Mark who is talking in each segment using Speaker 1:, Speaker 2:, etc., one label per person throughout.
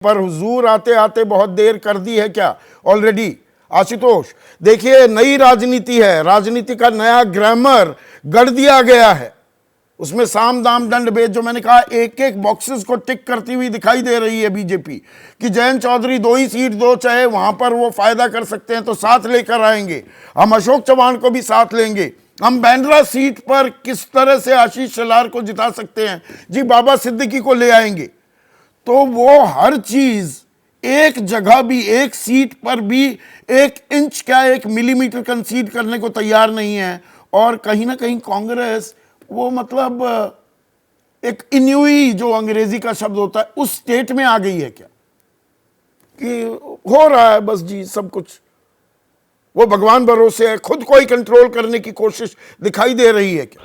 Speaker 1: पर हुजूर आते आते बहुत देर कर दी है क्या ऑलरेडी। आशुतोष देखिए, नई राजनीति है, राजनीति का नया ग्रामर गढ़ दिया गया है। उसमें साम दाम दंड भेद, जो मैंने कहा, एक एक बॉक्सेस को टिक करती हुई दिखाई दे रही है बीजेपी कि जयंत चौधरी 2 ही सीट दो, चाहे वहां पर वो फायदा कर सकते हैं तो साथ लेकर आएंगे, हम अशोक चौहान को भी साथ लेंगे, हम बांद्रा सीट पर किस तरह से आशीष शेलार को जिता सकते हैं जी, बाबा सिद्दीकी को ले आएंगे। तो वो हर चीज एक जगह भी, एक सीट पर भी 1 इंच क्या 1 मिलीमीटर कंसीड करने को तैयार नहीं है। और कहीं ना कहीं कांग्रेस वो मतलब एक इन्यूई, जो अंग्रेजी का शब्द होता है, उस स्टेट में आ गई है क्या कि हो रहा है बस जी सब कुछ, वो भगवान भरोसे है, खुद को ही कंट्रोल करने की कोशिश दिखाई दे रही है क्या?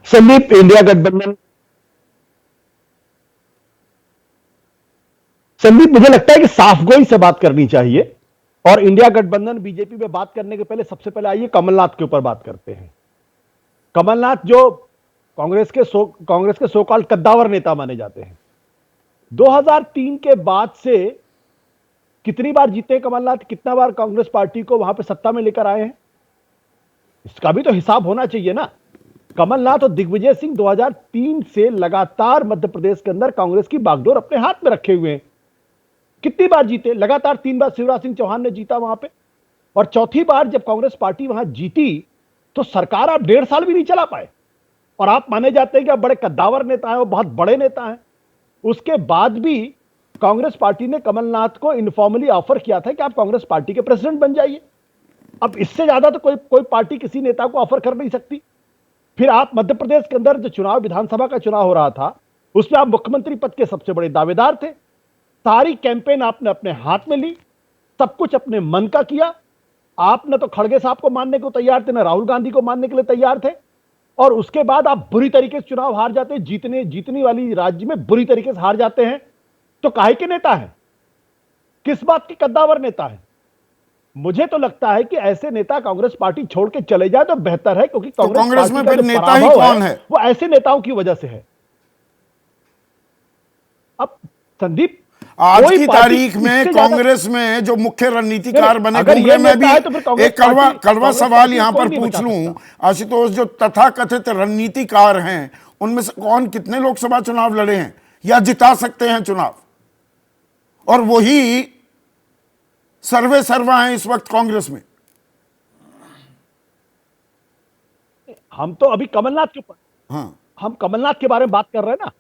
Speaker 2: संदीप, इंडिया गठबंधन, संदीप मुझे लगता है कि साफगोई से बात करनी चाहिए। और इंडिया गठबंधन बीजेपी में बात करने के पहले सबसे पहले आइए कमलनाथ के ऊपर बात करते हैं। कमलनाथ जो कांग्रेस के सो कॉल्ड कद्दावर नेता माने जाते हैं, 2003 के बाद से कितनी बार जीते कमलनाथ, कितना बार कांग्रेस पार्टी को वहां पे सत्ता में लेकर आए हैं, इसका भी तो हिसाब होना चाहिए ना। कमलनाथ और दिग्विजय सिंह 2003 से लगातार मध्य प्रदेश के अंदर कांग्रेस की बागडोर अपने हाथ में रखे हुए हैं। कितनी बार जीते? लगातार 3 बार शिवराज सिंह चौहान ने जीता वहां पे, और चौथी बार जब कांग्रेस पार्टी वहां जीती तो सरकार आप 1.5 साल भी नहीं चला पाए, और आप माने जाते हैं कि आप बड़े कद्दावर नेता हैं और बहुत बड़े नेता हैं। उसके बाद भी कांग्रेस पार्टी ने कमलनाथ को इनफॉर्मली ऑफर किया था कि आप कांग्रेस पार्टी के प्रेसिडेंट बन जाइए। अब इससे ज्यादा तो कोई पार्टी किसी नेता को ऑफर कर नहीं सकती। फिर आप मध्य प्रदेश के अंदर जो चुनाव, विधानसभा का चुनाव हो रहा था, उसमें आप मुख्यमंत्री पद के सबसे बड़े दावेदार थे। सारी कैंपेन आपने अपने हाथ में ली, सब कुछ अपने मन का किया। आप न तो खड़गे साहब को मानने को तैयार थे, न राहुल गांधी को मानने के लिए तैयार थे। और उसके बाद आप बुरी तरीके से चुनाव हार जाते हैं, जीतने वाली राज्य में बुरी तरीके से हार जाते हैं। तो काहे के नेता है? किस बात के कद्दावर नेता है? मुझे तो लगता है कि ऐसे नेता कांग्रेस पार्टी छोड़ के चले जाए तो बेहतर है, क्योंकि
Speaker 1: कांग्रेस में फिर नेता ही कौन है?
Speaker 2: वो ऐसे नेताओं की वजह से है। अब संदीप,
Speaker 1: आज की तारीख में कांग्रेस में जो मुख्य रणनीतिकार बने, मैं भी एक कड़वा सवाल यहां पर पूछ लूं आशुतोष, जो तथाकथित रणनीतिकार हैं उनमें से कौन कितने लोकसभा चुनाव लड़े हैं या जिता सकते हैं चुनाव, और वही सर्वे सर्वा हैं इस वक्त कांग्रेस में?
Speaker 2: हम तो अभी कमलनाथ के ऊपर,
Speaker 1: हाँ,
Speaker 2: हम कमलनाथ के बारे में बात कर रहे हैं ना।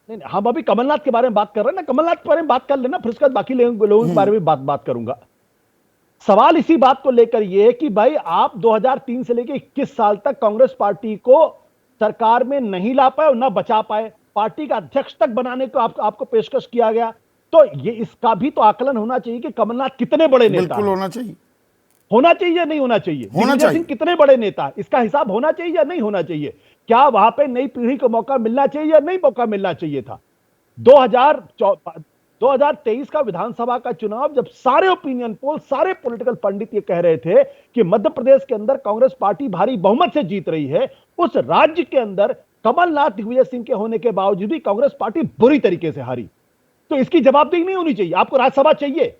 Speaker 2: नहीं, हम अभी कमलनाथ के बारे में बात कर रहे हैं ना, कमलनाथ के बारे में बात कर लेना, फिर उसके बाद बाकी लोगों के बारे में बात करूंगा। सवाल इसी बात को लेकर यह है कि भाई आप 2003 से लेकर 21 साल तक कांग्रेस पार्टी को सरकार में नहीं ला पाए और ना बचा पाए, पार्टी का अध्यक्ष तक बनाने को आपको पेशकश किया गया। तो ये इसका भी तो आकलन होना चाहिए कि कमलनाथ कितने बड़े नेता
Speaker 1: बिल्कुल होना चाहिए
Speaker 2: या नहीं होना चाहिए। दिग्विजय सिंह कितने बड़े नेता, इसका हिसाब होना चाहिए या नहीं होना चाहिए। क्या वहां पे नई पीढ़ी को मौका मिलना चाहिए या नहीं मौका मिलना चाहिए था। 2023 का विधानसभा का चुनाव, जब सारे ओपिनियन पोल, सारे पॉलिटिकल पंडित ये कह रहे थे कि मध्य प्रदेश के अंदर कांग्रेस पार्टी भारी बहुमत से जीत रही है, उस राज्य के अंदर कमलनाथ दिग्विजय सिंह के होने के बावजूद भी कांग्रेस पार्टी बुरी तरीके से हारी। तो इसकी जवाबदेही नहीं होनी चाहिए। आपको राज्यसभा चाहिए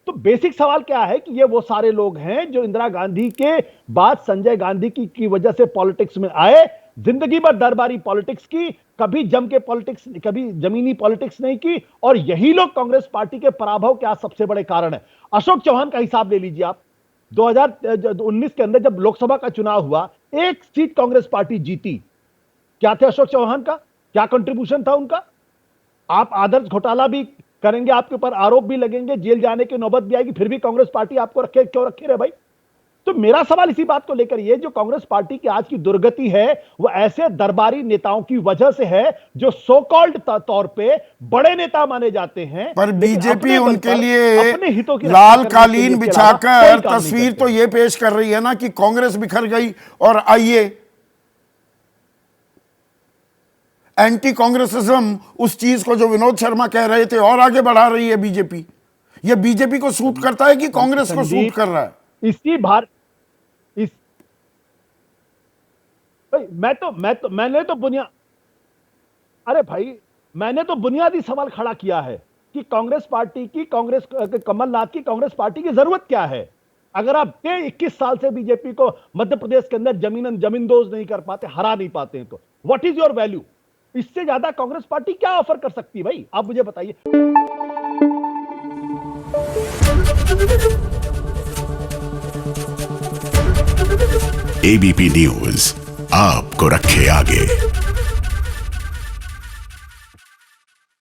Speaker 2: तो बेसिक सवाल क्या है कि ये वो सारे लोग हैं जो इंदिरा गांधी के बाद संजय गांधी की वजह से पॉलिटिक्स में आए, जिंदगी भर दरबारी पॉलिटिक्स की, कभी जम के पॉलिटिक्स, कभी जमीनी पॉलिटिक्स नहीं की, और यही लोग कांग्रेस पार्टी के पराभव के आज सबसे बड़े कारण है। अशोक चौहान का हिसाब ले लीजिए आप। 2019 के अंदर जब लोकसभा का चुनाव हुआ, 1 सीट कांग्रेस पार्टी जीती। क्या थे अशोक चौहान का, क्या कंट्रीब्यूशन था उनका? आप आदर्श घोटाला भी करेंगे, आपके ऊपर आरोप भी लगेंगे, जेल जाने की नौबत भी आएगी, फिर भी कांग्रेस पार्टी आपको क्यों रखे रहे भाई? तो मेरा सवाल इसी बात को लेकर ये, जो कांग्रेस पार्टी की आज की दुर्गति है वो ऐसे दरबारी नेताओं की वजह से है जो सो कॉल्ड तौर पे बड़े नेता माने जाते हैं,
Speaker 1: पर बीजेपी उनके लिए अपने हितों की लाल कालीन बिछाकर तस्वीर तो ये पेश कर रही है ना कि कांग्रेस बिखर गई और आइए एंटी कांग्रेसिज्म, उस चीज को जो विनोद शर्मा कह रहे थे, और आगे बढ़ा रही है बीजेपी। ये बीजेपी को सूट करता है कि कांग्रेस को सूट कर रहा है?
Speaker 2: इसी मैंने तो बुनियाद, अरे भाई मैंने तो बुनियादी सवाल खड़ा किया है कि कांग्रेस पार्टी की, कमलनाथ की कांग्रेस पार्टी की जरूरत क्या है? अगर आप 21 साल से बीजेपी को मध्य प्रदेश के अंदर जमींदोज नहीं कर पाते, हरा नहीं पाते हैं, तो व्हाट इज योर वैल्यू? इससे ज्यादा कांग्रेस पार्टी क्या ऑफर कर सकती है भाई? आप मुझे बताइए।
Speaker 3: एबीपी न्यूज आपको रखे आगे।